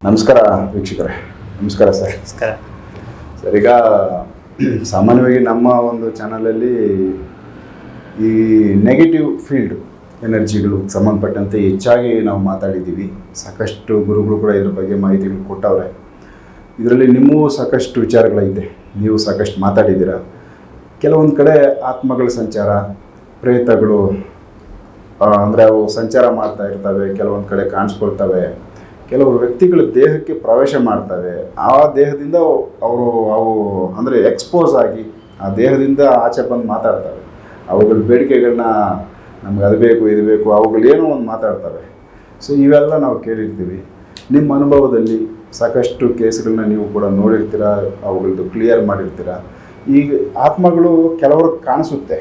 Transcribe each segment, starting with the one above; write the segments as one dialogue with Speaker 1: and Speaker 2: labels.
Speaker 1: ನಮಸ್ಕಾರ ವೀಕ್ಷಕರೇ. ನಮಸ್ಕಾರ ಸರ್.
Speaker 2: ನಮಸ್ಕಾರ
Speaker 1: ಸರ್, ಈಗ ಸಾಮಾನ್ಯವಾಗಿ ನಮ್ಮ ಒಂದು ಚಾನಲಲ್ಲಿ ಈ ನೆಗೆಟಿವ್ ಫೀಲ್ಡ್ ಎನರ್ಜಿಗಳು ಸಂಬಂಧಪಟ್ಟಂತೆ ಹೆಚ್ಚಾಗಿ ನಾವು ಮಾತಾಡಿದ್ದೀವಿ. ಸಾಕಷ್ಟು ಗುರುಗಳು ಕೂಡ ಇದ್ರ ಬಗ್ಗೆ ಮಾಹಿತಿಗಳು ಕೊಟ್ಟವ್ರೆ. ಇದರಲ್ಲಿ ನಿಮ್ಮೂ ಸಾಕಷ್ಟು ವಿಚಾರಗಳೈತೆ, ನೀವು ಸಾಕಷ್ಟು ಮಾತಾಡಿದ್ದೀರ. ಕೆಲವೊಂದು ಕಡೆ ಆತ್ಮಗಳ ಸಂಚಾರ, ಪ್ರೇತಗಳು ಅಂದರೆ ಅವು ಸಂಚಾರ ಮಾಡ್ತಾ ಇರ್ತವೆ, ಕೆಲವೊಂದು ಕಡೆ ಕಾಣಿಸ್ಕೊಳ್ತವೆ, ಕೆಲವರು ವ್ಯಕ್ತಿಗಳ ದೇಹಕ್ಕೆ ಪ್ರವೇಶ ಮಾಡ್ತವೆ. ಆ ದೇಹದಿಂದ ಅವು ಅಂದರೆ ಎಕ್ಸ್ಪೋಸ್ ಆಗಿ ಆ ದೇಹದಿಂದ ಆಚೆ ಬಂದು ಮಾತಾಡ್ತವೆ. ಅವುಗಳ ಬೇಡಿಕೆಗಳನ್ನ ನಮ್ಗೆ ಅದು ಬೇಕು ಇದು ಬೇಕು ಅವುಗಳೇನೋ ಒಂದು ಮಾತಾಡ್ತವೆ. ಸೊ ಇವೆಲ್ಲ ನಾವು ಕೇಳಿರ್ತೀವಿ. ನಿಮ್ಮ ಅನುಭವದಲ್ಲಿ ಸಾಕಷ್ಟು ಕೇಸ್ಗಳನ್ನ ನೀವು ಕೂಡ ನೋಡಿರ್ತೀರ, ಅವುಗಳದ್ದು ಕ್ಲಿಯರ್ ಮಾಡಿರ್ತೀರ. ಈಗ ಆತ್ಮಗಳು ಕೆಲವ್ರಿಗೆ ಕಾಣಿಸುತ್ತೆ,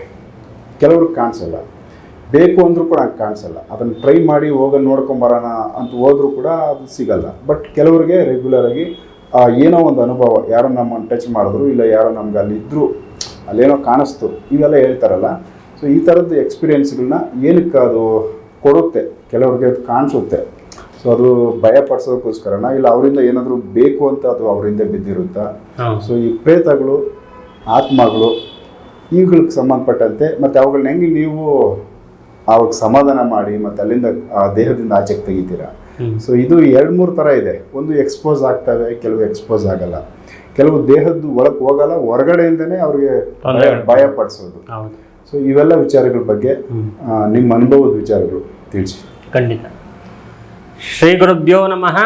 Speaker 1: ಕೆಲವ್ರಿಗೆ ಕಾಣಿಸಲ್ಲ. ಬೇಕು ಅಂದರೂ ಕೂಡ ಕಾಣಿಸಲ್ಲ. ಅದನ್ನು ಟ್ರೈ ಮಾಡಿ ನೋಡ್ಕೊಂಬರೋಣ ಅಂತ ಹೋದ್ರೂ ಕೂಡ ಅದು ಸಿಗಲ್ಲ. ಬಟ್ ಕೆಲವರಿಗೆ ರೆಗ್ಯುಲರಾಗಿ ಏನೋ ಒಂದು ಅನುಭವ, ಯಾರೋ ನಮ್ಮನ್ನು ಟಚ್ ಮಾಡಿದ್ರು, ಇಲ್ಲ ಯಾರೋ ನಮ್ಗೆ ಅಲ್ಲಿ ಇದ್ದರು, ಅಲ್ಲೇನೋ ಕಾಣಿಸ್ತು, ಇವೆಲ್ಲ ಹೇಳ್ತಾರಲ್ಲ. ಸೊ ಈ ಥರದ್ದು ಎಕ್ಸ್ಪೀರಿಯೆನ್ಸ್ಗಳನ್ನ ಏನಕ್ಕೆ ಅದು ಕೊಡುತ್ತೆ, ಕೆಲವ್ರಿಗೆ ಅದು ಕಾಣಿಸುತ್ತೆ. ಸೊ ಅದು ಭಯ ಪಡಿಸೋದಕ್ಕೋಸ್ಕರನ, ಇಲ್ಲ ಅವರಿಂದ ಏನಾದರೂ ಬೇಕು ಅಂತ ಅದು ಅವರಿಂದ ಬಿದ್ದಿರುತ್ತಾ? ಸೊ ಈ ಪ್ರೇತಗಳು, ಆತ್ಮಗಳು ಇವುಗಳಿಗೆ ಸಂಬಂಧಪಟ್ಟಂತೆ ಮತ್ತು ಅವುಗಳನ್ನ ಹೆಂಗೆ ನೀವು ಅವಾಗ ಸಮಾಧಾನ ಮಾಡಿ ಮತ್ತು ಅಲ್ಲಿಂದ ಆ ದೇಹದಿಂದ ಆಚೆಗೆ ತೆಗಿತೀರಾ? ಸೊ ಇದು 2-3 ಥರ ಇದೆ. ಒಂದು ಎಕ್ಸ್ಪೋಸ್ ಆಗ್ತವೆ, ಕೆಲವು ಎಕ್ಸ್ಪೋಸ್ ಆಗಲ್ಲ. ಕೆಲವು ದೇಹದ್ದು ಒಳಗೆ ಹೋಗಲ್ಲ, ಹೊರಗಡೆಯಿಂದನೇ ಅವ್ರಿಗೆ ಭಯ ಪಡಿಸೋದು. ಸೊ ಇವೆಲ್ಲ ವಿಚಾರಗಳ ಬಗ್ಗೆ ನಿಮ್ಮ ಅನುಭವದ ವಿಚಾರಗಳು ತಿಳಿಸಿ.
Speaker 2: ಖಂಡಿತ. ಶ್ರೀ ಗುರುಭ್ಯೋ ನಮಃ.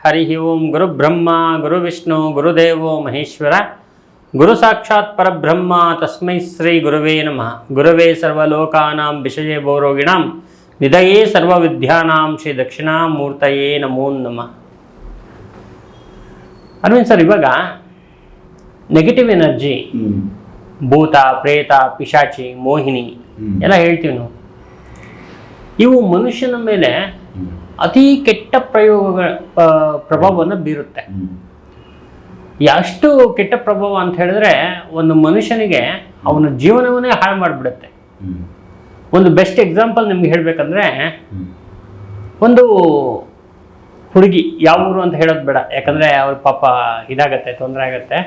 Speaker 2: ಹರಿ ಓಂ. ಗುರು ಬ್ರಹ್ಮ ಗುರು ವಿಷ್ಣು ಗುರುದೇವೋ ಮಹೇಶ್ವರ, ಗುರು ಸಾಕ್ಷಾತ್ ಪರಬ್ರಹ್ಮ ತಸ್ಮೈ ಶ್ರೀ ಗುರುವೇ ನಮಃ. ಗುರವೇ ಸರ್ವಲೋಕಾನಾಂ ವಿಷಯೇ ಭೋರೋಗಿಣಾಂ ನಿಧಯೇ ಸರ್ವವಿದ್ಯಾನಾಂ ಶ್ರೀ ದಕ್ಷಿಣಾಮೂರ್ತಯೇ ನಮೋ ನಮಃ. ಅರವಿಂದ್ ಸರ್, ಇವಾಗ ನೆಗೆಟಿವ್ ಎನರ್ಜಿ, ಭೂತ, ಪ್ರೇತ, ಪಿಶಾಚಿ, ಮೋಹಿನಿ ಎಲ್ಲ ಹೇಳ್ತೀವಿ ನಾವು. ಇವು ಮನುಷ್ಯನ ಮೇಲೆ ಅತಿ ಕೆಟ್ಟ ಪ್ರಭಾವವನ್ನು ಬೀರುತ್ತೆ. ಎಷ್ಟು ಕೆಟ್ಟ ಪ್ರಭಾವ ಅಂತ ಹೇಳಿದ್ರೆ, ಒಂದು ಮನುಷ್ಯನಿಗೆ ಅವನ ಜೀವನವನ್ನೇ ಹಾಳು ಮಾಡಿಬಿಡುತ್ತೆ. ಒಂದು ಬೆಸ್ಟ್ ಎಕ್ಸಾಂಪಲ್ ನಿಮ್ಗೆ ಹೇಳ್ಬೇಕಂದ್ರೆ, ಒಂದು ಹುಡುಗಿ, ಯಾವ ಊರು ಅಂತ ಹೇಳೋದು ಬೇಡ, ಯಾಕಂದ್ರೆ ಅವ್ರ ಪಾಪ ಇದಾಗತ್ತೆ, ತೊಂದರೆ ಆಗತ್ತೆ.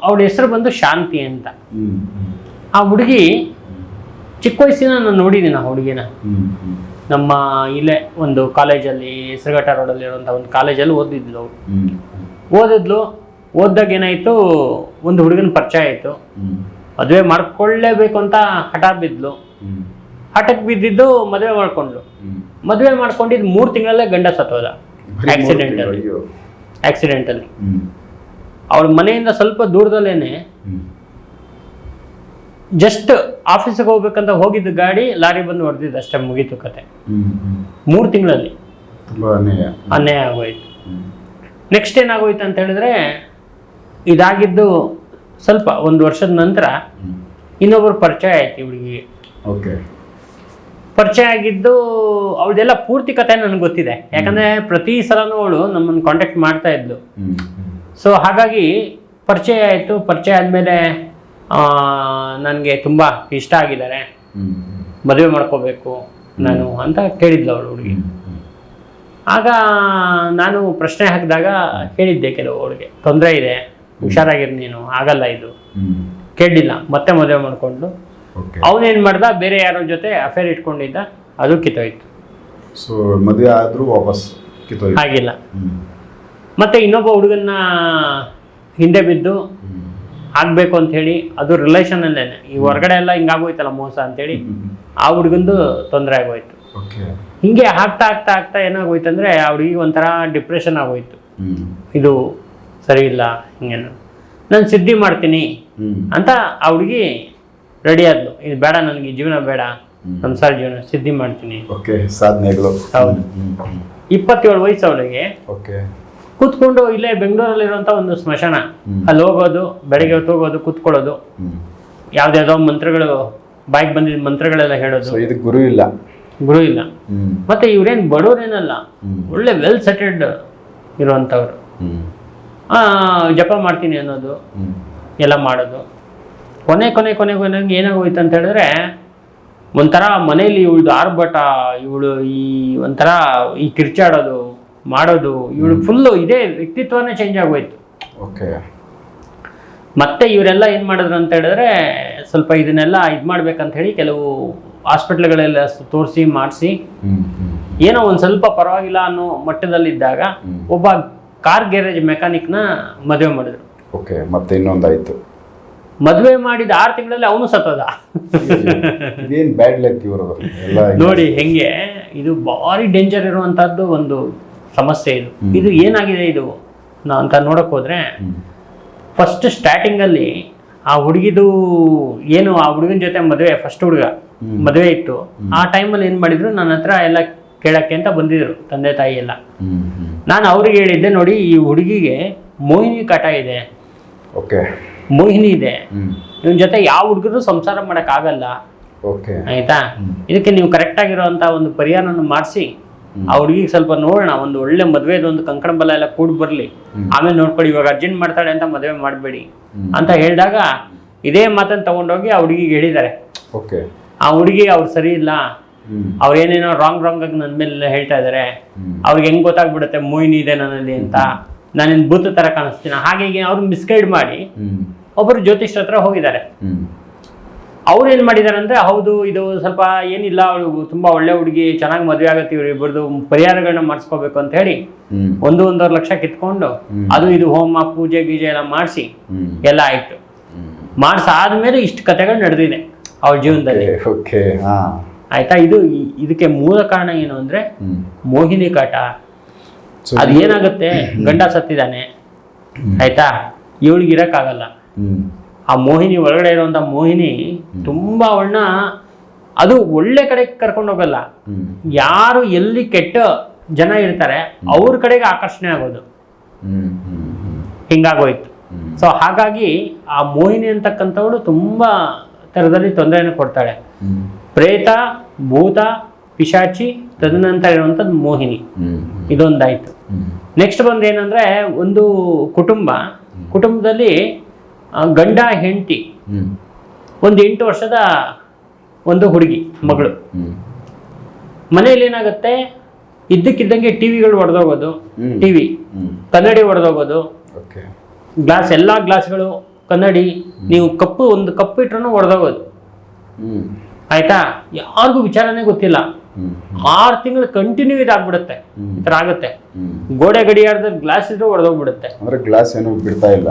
Speaker 2: ಅವಳ ಹೆಸರು ಬಂದು ಶಾಂತಿ ಅಂತ. ಆ ಹುಡುಗಿ ಚಿಕ್ಕ ವಯಸ್ಸಿನ ನಾನು ನೋಡಿದ್ದೀನಿ. ಆ ಹುಡುಗಿನ ನಮ್ಮ ಇಲ್ಲೇ ಒಂದು ಕಾಲೇಜಲ್ಲಿ, ಹೆಸರುಘಟ್ಟ ರೋಡಲ್ಲಿ ಇರುವಂಥ ಒಂದು ಕಾಲೇಜಲ್ಲಿ ಓದಿದ್ಲು ಅವಳು. ಓದಿದಾಗ ಏನಾಯಿತು, ಒಂದು ಹುಡುಗನ ಪರಿಚಯ ಆಯಿತು. ಮದುವೆ ಮಾಡ್ಕೊಳ್ಳೇಬೇಕು ಅಂತ ಹಠ ಬಿದ್ಲು. ಹಠಕ್ಕೆ ಬಿದ್ದಿದ್ದು ಮದುವೆ ಮಾಡ್ಕೊಂಡ್ಲು. ಮದುವೆ ಮಾಡ್ಕೊಂಡಿದ್ದು 3 ತಿಂಗಳಲ್ಲೇ ಗಂಡ ಸತ್ತೋದ ಆಕ್ಸಿಡೆಂಟಲ್ಲಿ. ಅವಳ ಮನೆಯಿಂದ ಸ್ವಲ್ಪ ದೂರದಲ್ಲೇನೆ, ಜಸ್ಟ್ ಆಫೀಸಿಗೆ ಹೋಗ್ಬೇಕಂತ ಹೋಗಿದ್ದ ಗಾಡಿ ಲಾರಿ ಬಂದು ಹೊಡೆದಿದ್ದು, ಅಷ್ಟೇ, ಮುಗೀತು ಕತೆ. 3 ತಿಂಗಳಲ್ಲಿ ಅನ್ಯಾಯ ಆಗೋಯ್ತು. ನೆಕ್ಸ್ಟ್ ಏನಾಗೋಯ್ತು ಅಂತ ಹೇಳಿದ್ರೆ, ಇದಾಗಿದ್ದು ಸ್ವಲ್ಪ 1 ವರ್ಷದ ನಂತರ ಇನ್ನೊಬ್ಬರು ಪರಿಚಯ ಆಯ್ತು ಇವಳಿಗೆ. ಪರಿಚಯ ಆಗಿದ್ದು ಅವಳದೆಲ್ಲ ಪೂರ್ತಿ ಕಥೆ ನನಗೆ ಗೊತ್ತಿದೆ, ಯಾಕಂದ್ರೆ ಪ್ರತಿ ಸಲನೂ ಅವಳು ನಮ್ಮನ್ನು ಕಾಂಟ್ಯಾಕ್ಟ್ ಮಾಡ್ತಾ ಇದ್ಲು. ಸೊ ಹಾಗಾಗಿ ಪರಿಚಯ ಆಯಿತು. ಪರಿಚಯ ಆದಮೇಲೆ ನನಗೆ ತುಂಬ ಇಷ್ಟ ಆಗಿದ್ದಾರೆ, ಮದುವೆ ಮಾಡ್ಕೋಬೇಕು ನಾನು ಅಂತ ಕೇಳಿದ್ಲು ಅವಳು ಹುಡುಗಿ. ಆಗ ನಾನು ಪ್ರಶ್ನೆ ಹಾಕಿದಾಗ ಹೇಳಿದ್ದೆ, ಕೆಲವು ಅವಳಿಗೆ ತೊಂದರೆ ಇದೆ, ಹುಷಾರಾಗಿರು ನೀನು, ಆಗಲ್ಲ ಇದು. ಕೇಳಲಿಲ್ಲ, ಮತ್ತೆ ಮದುವೆ ಮಾಡಿಕೊಂಡು ಅವನೇನು ಮಾಡ್ದ, ಬೇರೆ ಯಾರೋ ಜೊತೆ ಅಫೇರ್ ಇಟ್ಕೊಂಡಿದ್ದ, ಅದು ಕಿತ್ತೋಯ್ತು.
Speaker 1: ಸೊ ಮದುವೆ ಆದರೂ ವಾಪಸ್ ಕಿತ್ತೋಯ್ತು,
Speaker 2: ಆಗಿಲ್ಲ. ಮತ್ತೆ ಇನ್ನೊಬ್ಬ ಹುಡುಗನ್ನ ಹಿಂದೆ ಬಿದ್ದು ಆಗಬೇಕು ಅಂಥೇಳಿ, ಅದು ರಿಲೇಷನಲ್ಲೇನೆ, ಈ ಹೊರಗಡೆ ಎಲ್ಲ ಹಿಂಗಾಗೋಯ್ತಲ್ಲ ಮೋಸ ಅಂಥೇಳಿ, ಆ ಹುಡುಗಂದು ತೊಂದರೆ ಆಗೋಯ್ತು. ಹಿಂಗೆ ಆಗ್ತಾ ಆಗ್ತಾ ಆಗ್ತಾ ಏನಾಗೋಯ್ತು ಅಂದರೆ, ಅವ್ರಿಗೆ ಒಂಥರ ಡಿಪ್ರೆಷನ್ ಆಗೋಯ್ತು. ಇದು ಸರಿ ಇಲ್ಲ, ಹಿಂಗೇನು ನಾನು ಸಿದ್ಧಿ ಮಾಡ್ತೀನಿ ಅಂತ ಆ ಹುಡುಗಿ ರೆಡಿ ಆದ್ಲು. ಇದು ಬೇಡ, ನನಗೆ ಜೀವನ ಬೇಡ, ಸಂಸಾರ ಜೀವನ ಸಿದ್ಧಿ ಮಾಡ್ತೀನಿ. ಹೌದು. 27 ವಯಸ್ಸು ಅವಳಿಗೆ. ಕೂತ್ಕೊಂಡು ಇಲ್ಲೇ ಬೆಂಗಳೂರಲ್ಲಿರುವಂಥ ಒಂದು ಸ್ಮಶಾನ, ಅಲ್ಲಿ ಹೋಗೋದು, ಬೆಳಗ್ಗೆ ಹೊತ್ತು ಹೋಗೋದು, ಕೂತ್ಕೊಳ್ಳೋದು, ಯಾವ್ದಾವ್ದೋ ಮಂತ್ರಗಳು, ಬಾಯಿಗೆ ಬಂದಿದ್ದ ಮಂತ್ರಗಳೆಲ್ಲ ಹೇಳೋದು.
Speaker 1: ಇದು ಗುರು ಇಲ್ಲ.
Speaker 2: ಮತ್ತೆ ಇವ್ರೇನ್ ಬಡವರೇನಲ್ಲ, ಒಳ್ಳೆ ವೆಲ್ ಸೆಟಲ್ಡ್ ಇರುವಂಥವ್ರು. ಜಪ ಮಾಡ್ತೀನಿ ಅನ್ನೋದು ಎಲ್ಲ ಮಾಡೋದು. ಕೊನೆಗೆ ಏನಾಗೋಯ್ತು ಅಂತ ಹೇಳಿದ್ರೆ, ಒಂಥರ ಮನೇಲಿ ಇವಳ್ದು ಆರ್ಭಟ, ಇವಳು ಈ ಒಂಥರ ಈ ಕಿರ್ಚಾಡೋದು, ಮಾಡೋದು ಇವಳು ಫುಲ್ಲು ಇದೇ ವ್ಯಕ್ತಿತ್ವನೇ ಚೇಂಜ್ ಆಗೋಯ್ತು.
Speaker 1: ಓಕೆ.
Speaker 2: ಮತ್ತೆ ಇವರೆಲ್ಲ ಏನು ಮಾಡಿದ್ರು ಅಂತ ಹೇಳಿದ್ರೆ ಸ್ವಲ್ಪ ಇದನ್ನೆಲ್ಲ ಇದು ಮಾಡ್ಬೇಕಂತ ಹೇಳಿ ಕೆಲವು ಹಾಸ್ಪಿಟ್ಲ್ಗಳೆಲ್ಲ ತೋರಿಸಿ ಮಾಡಿಸಿ ಏನೋ ಒಂದು ಸ್ವಲ್ಪ ಪರವಾಗಿಲ್ಲ ಅನ್ನೋ ಮಟ್ಟದಲ್ಲಿದ್ದಾಗ ಒಬ್ಬ ಕಾರ್ ಗ್ಯಾರೇಜ್ ಮೆಕ್ಯಾನಿಕ್ನ ಮದುವೆ ಮಾಡಿದ್ರು.
Speaker 1: ಓಕೆ. ಮತ್ತೆ ಇನ್ನೊಂದಾಯ್ತು.
Speaker 2: ಮದುವೆ ಮಾಡಿದ 6 ತಿಂಗಳಲ್ಲಿ ಅವನು ಸತ್ತೋದ.
Speaker 1: ಇದೇನು ಬ್ಯಾಡ್ ಲಕ್ ಇವರು ಎಲ್ಲ.
Speaker 2: ನೋಡಿ ಹೆಂಗೆ ಇದು ಭಾರಿ ಡೇಂಜರ್ ಇರುವಂತಹದ್ದು ಒಂದು ಸಮಸ್ಯೆ ಇದು. ಇದು ಏನಾಗಿದೆ ಇದು ಅಂತ ನೋಡಕ್ ಹೋದ್ರೆ ಫಸ್ಟ್ ಸ್ಟಾರ್ಟಿಂಗಲ್ಲಿ ಆ ಹುಡುಗಿದು ಏನು ಆ ಹುಡುಗನ ಜೊತೆ ಮದುವೆ ಫಸ್ಟ್ ಹುಡುಗ ಮದುವೆ ಇತ್ತು. ಆ ಟೈಮಲ್ಲಿ ಏನು ಮಾಡಿದ್ರು ನನ್ನ ಹತ್ರ ಎಲ್ಲ ಕೇಳಕ್ಕೆ ಅಂತ ಬಂದಿದ್ರು ತಂದೆ ತಾಯಿ ಎಲ್ಲ. ನಾನು ಅವ್ರಿಗೆ ಹೇಳಿದ್ದೆ ನೋಡಿ ಈ ಹುಡುಗಿಗೆ ಮೋಹಿನಿ ಕಾಟ ಇದೆ,
Speaker 1: ಓಕೆ,
Speaker 2: ಮೋಹಿನಿ ಇದೆ, ಇವನ್ ಜೊತೆ ಯಾವ ಹುಡುಗರು ಸಂಸಾರ ಮಾಡಕ್ ಆಗಲ್ಲ, ಆಯ್ತಾ, ಇದಕ್ಕೆ ನೀವು ಕರೆಕ್ಟ್ ಆಗಿರುವಂತ ಒಂದು ಪರಿಹಾರನ ಮಾಡಿಸಿ ಆ ಹುಡುಗಿಗೆ ಸ್ವಲ್ಪ ನೋಡೋಣ, ಒಂದು ಒಳ್ಳೆ ಮದುವೆದು ಒಂದು ಕಂಕಣ ಬಲ ಎಲ್ಲ ಕೂಡ್ ಬರ್ಲಿ, ಆಮೇಲೆ ನೋಡ್ಕೊಳ್ಳಿ, ಇವಾಗ ಅರ್ಜೆಂಟ್ ಮಾಡ್ತಾಳೆ ಅಂತ ಮದುವೆ ಮಾಡಬೇಡಿ ಅಂತ ಹೇಳಿದಾಗ ಇದೇ ಮಾತನ್ನ ತಗೊಂಡೋಗಿ ಆ ಹುಡುಗಿಗೆ ಹೇಳಿದ್ದಾರೆ. ಆ ಹುಡುಗಿ ಅವ್ರು ಸರಿ ಇಲ್ಲ, ಅವ್ರು ಏನೇನೋ ರಾಂಗ್ ಆಗಿ ನನ್ನ ಮೇಲೆ ಹೇಳ್ತಾ ಇದಾರೆ, ಅವ್ರಿಗೆ ಹೆಂಗ್ ಗೊತ್ತಾಗ್ಬಿಡುತ್ತೆ ಮೋಹಿನಿ ಇದೆ ನನ್ನಲ್ಲಿ ಅಂತ, ನಾನೇನು ಭೂತ ತರ ಕಾಣಿಸ್ತೀನಿ, ಹಾಗೆ ಅವ್ರು ಮಿಸ್ಗೈಡ್ ಮಾಡಿ ಒಬ್ಬರು ಜ್ಯೋತಿಷ್ರ ಹತ್ರ ಹೋಗಿದ್ದಾರೆ. ಅವ್ರು ಏನ್ ಮಾಡಿದಾರೆ ಅಂದ್ರೆ ಹೌದು ಇದು ಸ್ವಲ್ಪ ಏನಿಲ್ಲ, ಅವಳು ತುಂಬಾ ಒಳ್ಳೆ ಹುಡುಗಿ, ಚೆನ್ನಾಗಿ ಮದುವೆ ಆಗತ್ತೆ, ಇವ್ರು ಇಬ್ಬರದು ಪರಿಹಾರಗಳನ್ನ ಮಾಡಿಸ್ಕೋಬೇಕು ಅಂತ ಹೇಳಿ 1-1.5 ಲಕ್ಷ ಕಿತ್ಕೊಂಡು ಅದು ಇದು ಹೋಮ ಪೂಜೆ ಗೀಜೆ ಎಲ್ಲ ಮಾಡಿಸಿ ಎಲ್ಲ ಆಯ್ತು. ಮಾಡಿಸಾದ್ಮೇಲೆ ಇಷ್ಟು ಕಥೆಗಳು ನಡೆದಿದೆ ಅವ್ರ ಜೀವನದಲ್ಲಿ. ಆಯ್ತಾ, ಇದಕ್ಕೆ ಮೂಲ ಕಾರಣ ಏನು ಅಂದ್ರೆ ಮೋಹಿನಿ ಕಾಟ. ಅದು ಏನಾಗುತ್ತೆ, ಗಂಡ ಸತ್ತಿದ್ದಾನೆ, ಆಯ್ತಾ, ಇವಳಿಗೆ ಇರಕ್ಕಾಗಲ್ಲ. ಆ ಮೋಹಿನಿ ಒಳಗಡೆ ಇರುವಂತ ಮೋಹಿನಿ ತುಂಬಾ ಅವಳನ್ನ ಅದು ಒಳ್ಳೆ ಕಡೆ ಕರ್ಕೊಂಡು ಹೋಗಲ್ಲ, ಯಾರು ಎಲ್ಲಿ ಕೆಟ್ಟ ಜನ ಇರ್ತಾರೆ ಅವ್ರ ಕಡೆಗೆ ಆಕರ್ಷಣೆ ಆಗೋದು, ಹಿಂಗಾಗೋಯ್ತು. ಸೊ ಹಾಗಾಗಿ ಆ ಮೋಹಿನಿ ಅಂತಕ್ಕಂಥವಳು ತುಂಬಾ ತರದಲ್ಲಿ ತೊಂದರೆಯನ್ನು ಕೊಡ್ತಾಳೆ. ಪ್ರೇತ, ಭೂತ, ಪಿಶಾಚಿ, ತದನಂತರ ಇರುವಂಥದ್ದು ಮೋಹಿನಿ, ಇದೊಂದಾಯ್ತು. ನೆಕ್ಸ್ಟ್ ಬಂದು ಏನಂದ್ರೆ ಒಂದು ಕುಟುಂಬದಲ್ಲಿ ಗಂಡ ಹೆಂಡತಿ, ಒಂದು 8 ವರ್ಷದ ಒಂದು ಹುಡುಗಿ ಮಗಳು. ಮನೆಯಲ್ಲಿ ಏನಾಗುತ್ತೆ, ಇದ್ದಕ್ಕಿದ್ದಂಗೆ ಟಿವಿಗಳು ಒಡೆದೋಗೋದು, ಟಿವಿ ಕನ್ನಡಿ ಒಡೆದೋಗೋದು, ಗ್ಲಾಸ್ ಎಲ್ಲಾ ಗ್ಲಾಸ್ಗಳು ಕನ್ನಡಿ, ನೀವು ಒಂದು ಕಪ್ಪು ಇಟ್ರೂ ಒಡೆದೋಗೋದು, ಆಯ್ತಾ, ಯಾರಿಗೂ ವಿಚಾರನೇ ಗೊತ್ತಿಲ್ಲ. 6 ತಿಂಗಳು ಕಂಟಿನ್ಯೂ ಇದಾಗ್ಬಿಡುತ್ತೆ, ಈ ತರ ಆಗುತ್ತೆ. ಗೋಡೆ ಗಡಿಯಾರದ ಗ್ಲಾಸ್ ಇದ್ರೂ ಒಡೆದೋಗ್ಬಿಡುತ್ತೆ,
Speaker 1: ಗ್ಲಾಸ್ ಏನು ಬಿಡ್ತಾ ಇಲ್ಲ,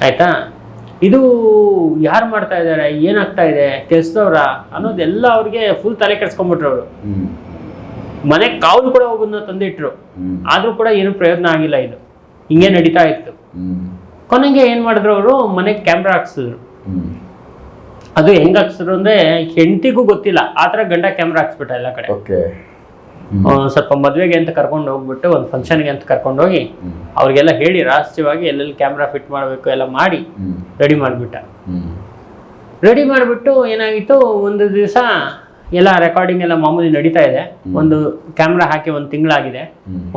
Speaker 1: ಆಯ್ತಾ.
Speaker 2: ಇದು ಯಾರು ಮಾಡ್ತಾ ಇದ್ದಾರೆ, ಏನಾಗ್ತಾ ಇದೆ, ಕೆಲ್ಸದವ್ರ ಅನ್ನೋದೆಲ್ಲ ಅವ್ರಿಗೆ ಫುಲ್ ತಲೆ ಕೆಡ್ಸ್ಕೊಂಡ್ಬಿಟ್ರು. ಅವರು ಮನೆ ಕಾವಲು ಕೂಡ ಹೋಗೋದನ್ನ ತಂದಿಟ್ರು, ಆದ್ರೂ ಕೂಡ ಏನು ಪ್ರಯೋಜನ ಆಗಿಲ್ಲ. ಇದು ಹಿಂಗೆ ನಡೀತಾ ಇತ್ತು. ಕೊನೆಗೆ ಏನ್ ಮಾಡಿದ್ರು, ಅವರು ಮನೆಗೆ ಕ್ಯಾಮ್ರಾ ಹಾಕ್ಸಿದ್ರು. ಅದು ಹೆಂಗ್ ಹಾಕ್ಸಿದ್ರು ಅಂದ್ರೆ ಹೆಂಡತಿಗೂ ಗೊತ್ತಿಲ್ಲ, ಆತರ ಗಂಡ ಕ್ಯಾಮ್ರಾ ಹಾಕ್ಸ್ಬಿಟ್ಟ ಎಲ್ಲ ಕಡೆ. ಸ್ವಲ್ಪ ಮದ್ವೆಗೆ ಅಂತ ಕರ್ಕೊಂಡು ಹೋಗ್ಬಿಟ್ಟು, ಒಂದು ಫಂಕ್ಷನ್ಗೆ ಅಂತ ಕರ್ಕೊಂಡು ಹೋಗಿ ಅವ್ರಿಗೆಲ್ಲ ಹೇಳಿ ರಹಸ್ಯವಾಗಿ ಎಲ್ಲೆಲ್ಲಿ ಕ್ಯಾಮ್ರಾ ಫಿಟ್ ಮಾಡಬೇಕು ಎಲ್ಲ ಮಾಡಿ ರೆಡಿ ಮಾಡಿಬಿಟ್ಟು ಏನಾಗಿತ್ತು, ಒಂದು ದಿವಸ ಎಲ್ಲ ರೆಕಾರ್ಡಿಂಗ್ ಎಲ್ಲ ಮಾಮೂಲಿ ನಡೀತಾ ಇದೆ. ಒಂದು ಕ್ಯಾಮ್ರಾ ಹಾಕಿ 1 ತಿಂಗಳಾಗಿದೆ,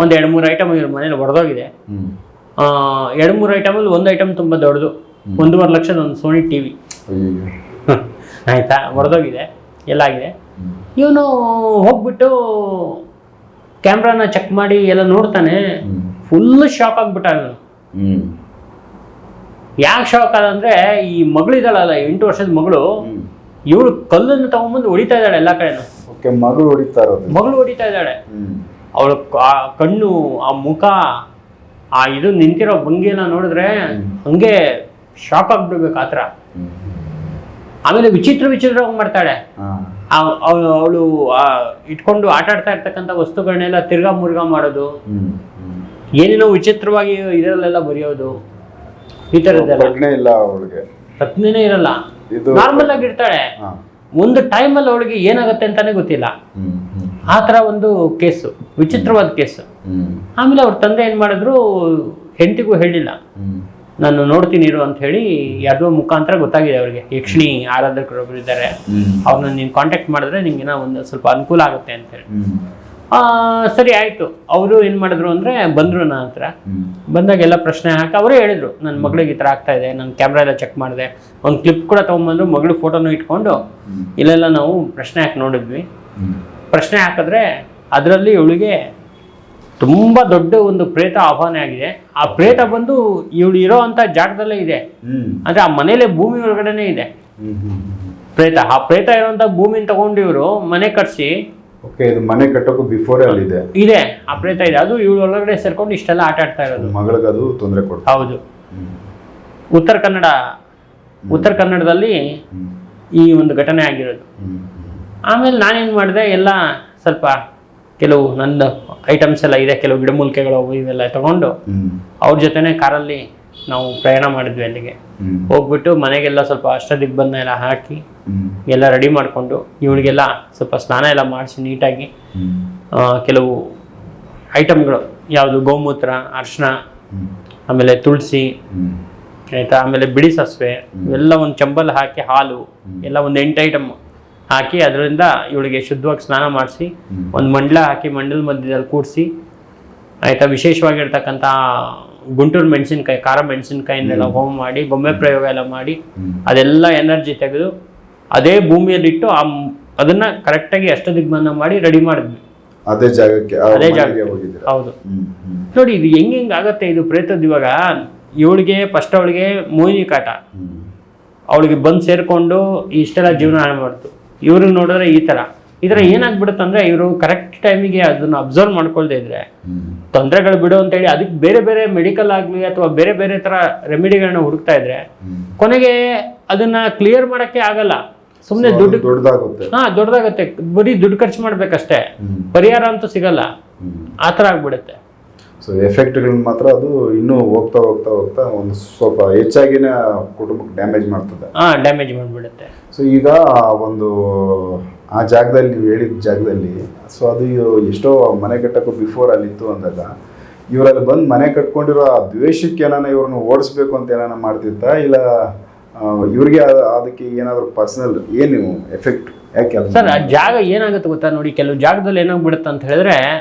Speaker 2: ಒಂದು 2-3 ಐಟಮ್ ಇವ್ರ ಮನೇಲಿ ಹೊಡೆದೋಗಿದೆ. 2-3 ಐಟಮಲ್ಲಿ ಒಂದು ಐಟಮ್ ತುಂಬಾ ದೊಡ್ಡದು, 1.5 ಲಕ್ಷದ ಒಂದು ಸೋನಿ ಟಿವಿ, ಆಯ್ತಾ, ಹೊಡೆದೋಗಿದೆ, ಎಲ್ಲ ಆಗಿದೆ. ಇವನು ಹೋಗ್ಬಿಟ್ಟು ಕ್ಯಾಮ್ರಾನ ಚೆಕ್ ಮಾಡಿ ಎಲ್ಲ ನೋಡ್ತಾನೆ, ಫುಲ್ ಶಾಕ್ ಆಗ್ಬಿಟ್ಟ ಇವನು. ಯಾಕೆ ಶಾಕ್ ಆದಂದ್ರೆ, ಈ ಮಗಳಿದಾಳಲ್ಲ 8 ವರ್ಷದ ಮಗಳು, ಇವಳು ಕಲ್ಲನ್ನು ತಗೊಂಡ್ಬಂದು ಹೊಡಿತಾ ಇದ್ದಾಳೆ ಎಲ್ಲ ಕಡೆನು. ಮಗಳು ಹೊಡಿತಾ ಇದ್ದಾಳೆ. ಅವಳು ಕಣ್ಣು, ಆ ಮುಖ, ಆ ಇದು ನಿಂತಿರೋ ಭಂಗಿ ಎಲ್ಲ ನೋಡಿದ್ರೆ ಹಂಗೆ ಶಾಕ್ ಆಗ್ಬಿಡ್ಬೇಕು ಆತರ. ಆಮೇಲೆ ವಿಚಿತ್ರವಾಗಿ ಮಾಡ್ತಾಳೆ. ಅವಳು ಇಟ್ಕೊಂಡು ಆಟ ಆಡ್ತಾ ಇರ್ತಕ್ಕಂಥ ವಸ್ತುಗಳನ್ನೆಲ್ಲ ತಿರ್ಗಾ ಮುರ್ಗಾ ಮಾಡೋದು, ಏನೇನೋ ವಿಚಿತ್ರವಾಗಿ ಇದರಲ್ಲೆಲ್ಲ ಬರೆಯೋದು, ಈ ತರದ್ದೆಲ್ಲ. ಪ್ರಜ್ಞೆನೇ ಇರಲ್ಲ, ನಾರ್ಮಲ್ ಆಗಿ ಇರ್ತಾಳೆ. ಒಂದು ಟೈಮಲ್ಲಿ ಅವಳಿಗೆ ಏನಾಗುತ್ತೆ ಅಂತಾನೆ ಗೊತ್ತಿಲ್ಲ. ಆ ತರ ಒಂದು ಕೇಸು, ವಿಚಿತ್ರವಾದ ಕೇಸು. ಆಮೇಲೆ ಅವ್ರ ತಂದೆ ಏನ್ ಮಾಡಿದ್ರು, ಹೆಂಡತಿಗೂ ಹೇಳಿಲ್ಲ, ನಾನು ನೋಡ್ತೀನಿ ಇರು ಅಂತ ಹೇಳಿ, ಯಾರ್ದೋ ಮುಖಾಂತರ ಗೊತ್ತಾಗಿದೆ ಅವ್ರಿಗೆ, ಯಕ್ಷಿಣಿ ಆರಾಧಕರೊಬ್ರು ಇದ್ದಾರೆ, ಅವ್ರನ್ನ ನೀನು ಕಾಂಟ್ಯಾಕ್ಟ್ ಮಾಡಿದ್ರೆ ನಿಂಗೆ ಒಂದು ಸ್ವಲ್ಪ ಅನುಕೂಲ ಆಗುತ್ತೆ ಅಂತ ಹೇಳಿ. ಸರಿ ಆಯ್ತು. ಅವರು ಏನ್ ಮಾಡಿದ್ರು ಅಂದ್ರೆ ಬಂದ್ರು ನನ್ನ ಹತ್ರ. ಬಂದಾಗ ಎಲ್ಲ ಪ್ರಶ್ನೆ ಹಾಕಿ ಅವರೇ ಹೇಳಿದ್ರು, ನನ್ನ ಮಗಳಿಗೆ ಈ ತರ ಆಗ್ತಾ ಇದೆ, ನಾನು ಕ್ಯಾಮ್ರಾ ಎಲ್ಲ ಚೆಕ್ ಮಾಡಿದೆ, ಒಂದು ಕ್ಲಿಪ್ ಕೂಡ ತಗೊಂಡ್ಬಂದ್ರು, ಮಗಳು ಫೋಟೋನು ಇಟ್ಕೊಂಡು ಇಲ್ಲೆಲ್ಲ ನಾವು ಪ್ರಶ್ನೆ ಹಾಕಿ ನೋಡಿದ್ವಿ. ಪ್ರಶ್ನೆ ಹಾಕಿದ್ರೆ ಅದರಲ್ಲಿ ಇವಳಿಗೆ ತುಂಬಾ ದೊಡ್ಡ ಒಂದು ಪ್ರೇತ ಆಹ್ವಾನ ಆಗಿದೆ. ಆ ಪ್ರೇತ ಬಂದು ಇವಳು ಇರೋ ಅಂತ ಜಾಗದಲ್ಲೇ ಇದೆ, ಅಂದ್ರೆ ಆ ಮನೇಲೆ ಭೂಮಿ ಒಳಗಡೆನೆ ಇದೆ ಪ್ರೇತ. ಆ ಪ್ರೇತ ಇರುವಂತ ಭೂಮಿನ ತಗೊಂಡು ಇವರು ಮನೆ ಕಟ್ಸಿ,
Speaker 1: ಇದು ಮನೆ ಕಟ್ಟೋಕು ಬಿಫೋರ್ ಅಲ್ಲಿ
Speaker 2: ಇದೆ ಆ ಪ್ರೇತ ಇದೆ. ಅದು ಇವಳು ಒಳಗಡೆ ಸೇರ್ಕೊಂಡು ಇಷ್ಟೆಲ್ಲ ಆಟ ಆಡ್ತಾ ಇರೋದು.
Speaker 1: ಮಗಳಿಗೆ ಅದು ತೊಂದರೆ ಕೊಡ್ತಾ.
Speaker 2: ಹೌದು. ಉತ್ತರ ಕನ್ನಡದಲ್ಲಿ ಈ ಒಂದು ಘಟನೆ ಆಗಿರೋದು. ಆಮೇಲೆ ನಾನೇನ್ ಮಾಡಿದೆ, ಎಲ್ಲ ಸ್ವಲ್ಪ ಕೆಲವು ನನ್ನ ಐಟಮ್ಸ್ ಎಲ್ಲ ಇದೆ, ಕೆಲವು ಗಿಡಮೂಲಿಕೆಗಳು ಇವೆಲ್ಲ ತಗೊಂಡು ಅವ್ರ ಜೊತೆನೆ ಕಾರಲ್ಲಿ ನಾವು ಪ್ರಯಾಣ ಮಾಡಿದ್ವಿ. ಅಲ್ಲಿಗೆ ಹೋಗ್ಬಿಟ್ಟು ಮನೆಗೆಲ್ಲ ಸ್ವಲ್ಪ ಅಷ್ಟದಿಗ್ಬಂಧ ಎಲ್ಲ ಹಾಕಿ ಎಲ್ಲ ರೆಡಿ ಮಾಡಿಕೊಂಡು ಇವಳಿಗೆಲ್ಲ ಸ್ವಲ್ಪ ಸ್ನಾನ ಎಲ್ಲ ಮಾಡಿಸಿ ನೀಟಾಗಿ ಕೆಲವು ಐಟಮ್ಗಳು ಯಾವುದು ಗೋಮೂತ್ರ, ಅರಿಶಿನ, ಆಮೇಲೆ ತುಳಸಿ ಆಯ್ತಾ, ಆಮೇಲೆ ಬಿಡಿ ಸಾಸಿವೆ ಇವೆಲ್ಲ ಒಂದು ಚಂಬಲ್ ಹಾಕಿ, ಹಾಲು ಎಲ್ಲ ಒಂದು 8 ಐಟಮ್ ಹಾಕಿ ಅದರಿಂದ ಇವಳಿಗೆ ಶುದ್ಧವಾಗಿ ಸ್ನಾನ ಮಾಡಿಸಿ ಒಂದು ಮಂಡಲ ಹಾಕಿ ಮಂಡಲ ಮಧ್ಯದಲ್ಲಿ ಕೂಡಿಸಿ ಆಯ್ತಾ, ವಿಶೇಷವಾಗಿರ್ತಕ್ಕಂಥ ಗುಂಟೂರು ಮೆಣಸಿನ್ಕಾಯಿ, ಖಾರ ಮೆಣಸಿನ್ಕಾಯಿಂದೆಲ್ಲ ಹೋಮ ಮಾಡಿ ಗೊಂಬೆ ಪ್ರಯೋಗ ಎಲ್ಲ ಮಾಡಿ ಅದೆಲ್ಲ ಎನರ್ಜಿ ತೆಗೆದು ಅದೇ ಭೂಮಿಯಲ್ಲಿಟ್ಟು ಅದನ್ನ ಕರೆಕ್ಟಾಗಿ ಅಷ್ಟದಿಗ್ಬಂಧ ಮಾಡಿ ರೆಡಿ ಮಾಡಿದ್ವಿ
Speaker 1: ಅದೇ ಜಾಗಕ್ಕೆ.
Speaker 2: ಹೌದು. ನೋಡಿ ಇದು ಹೆಂಗ್ ಆಗತ್ತೆ ಇದು ಪ್ರೇತದ. ಇವಾಗ ಇವಳಿಗೆ ಫಸ್ಟ್ ಅವಳಿಗೆ ಮೋಹಿನಿ ಕಾಟ, ಅವಳಿಗೆ ಬಂದು ಸೇರ್ಕೊಂಡು ಇಷ್ಟೆಲ್ಲ ಜೀವನ ಹಾಳು ಮಾಡ್ತು. ಇವ್ರಿಗೆ ನೋಡಿದ್ರೆ ಈ ತರ ಏನಾಗ್ಬಿಡುತ್ತಂದ್ರೆ ಇವರು ಕರೆಕ್ಟ್ ಟೈಮಿಗೆ ಅದನ್ನ ಅಬ್ಸರ್ವ್ ಮಾಡ್ಕೊಳ್ದೇ ಇದ್ರೆ ತೊಂದರೆಗಳು ಬಿಡು ಅಂತೇಳಿ ಅದಕ್ಕೆ ಬೇರೆ ಬೇರೆ ಮೆಡಿಕಲ್ ಆಗ್ಲಿ ಅಥವಾ ಬೇರೆ ಬೇರೆ ತರ ರೆಮಿಡಿಗಳನ್ನ ಹುಡುಕ್ತಾ ಇದ್ರೆ ಕೊನೆಗೆ ಅದನ್ನ ಕ್ಲಿಯರ್ ಮಾಡಕ್ಕೆ ಆಗಲ್ಲ. ಸುಮ್ಮನೆ ದುಡ್ಡು ದೊಡ್ಡದಾಗುತ್ತೆ, ಬರೀ ದುಡ್ಡು ಖರ್ಚು ಮಾಡ್ಬೇಕಷ್ಟೇ, ಪರಿಹಾರ ಅಂತೂ ಸಿಗಲ್ಲ. ಆ ಥರ ಆಗ್ಬಿಡುತ್ತೆ.
Speaker 1: ಸೊ ಎಫೆಕ್ಟ್ಗಳನ್ನ ಮಾತ್ರ ಅದು ಇನ್ನೂ ಹೋಗ್ತಾ ಹೋಗ್ತಾ ಹೋಗ್ತಾ ಒಂದು ಸ್ವಲ್ಪ ಹೆಚ್ಚಾಗಿನ ಕುಟುಂಬಕ್ಕೆ ಡ್ಯಾಮೇಜ್ ಮಾಡ್ತದೆ.
Speaker 2: ಡ್ಯಾಮೇಜ್ ಮಾಡಿಬಿಡುತ್ತೆ.
Speaker 1: ಸೊ ಈಗ ಒಂದು ಆ ಜಾಗದಲ್ಲಿ ನೀವು ಹೇಳಿದ ಜಾಗದಲ್ಲಿ ಸೊ ಅದು ಎಷ್ಟೋ ಮನೆ ಕಟ್ಟಕ್ಕೂ ಬಿಫೋರ್ ಅಲ್ಲಿತ್ತು ಅಂದಾಗ ಇವರಲ್ಲಿ ಬಂದು ಮನೆ ಕಟ್ಕೊಂಡಿರೋ ಆ ದ್ವೇಷಕ್ಕೆ ಏನಾನ ಇವ್ರನ್ನ ಓಡಿಸ್ಬೇಕು ಅಂತ ಏನಾನ ಮಾಡ್ತಿತ್ತಾ, ಇಲ್ಲ ಇವ್ರಿಗೆ ಅದಕ್ಕೆ ಏನಾದರೂ ಪರ್ಸನಲ್ ಏನು ಎಫೆಕ್ಟ್ ಯಾಕೆ?
Speaker 2: ಸರ್ ಆ ಜಾಗ ಏನಾಗುತ್ತೆ ಗೊತ್ತಾ, ನೋಡಿ ಕೆಲವು ಜಾಗದಲ್ಲಿ ಏನಾಗ್ಬಿಡುತ್ತೆ ಅಂತ ಹೇಳಿದ್ರೆ,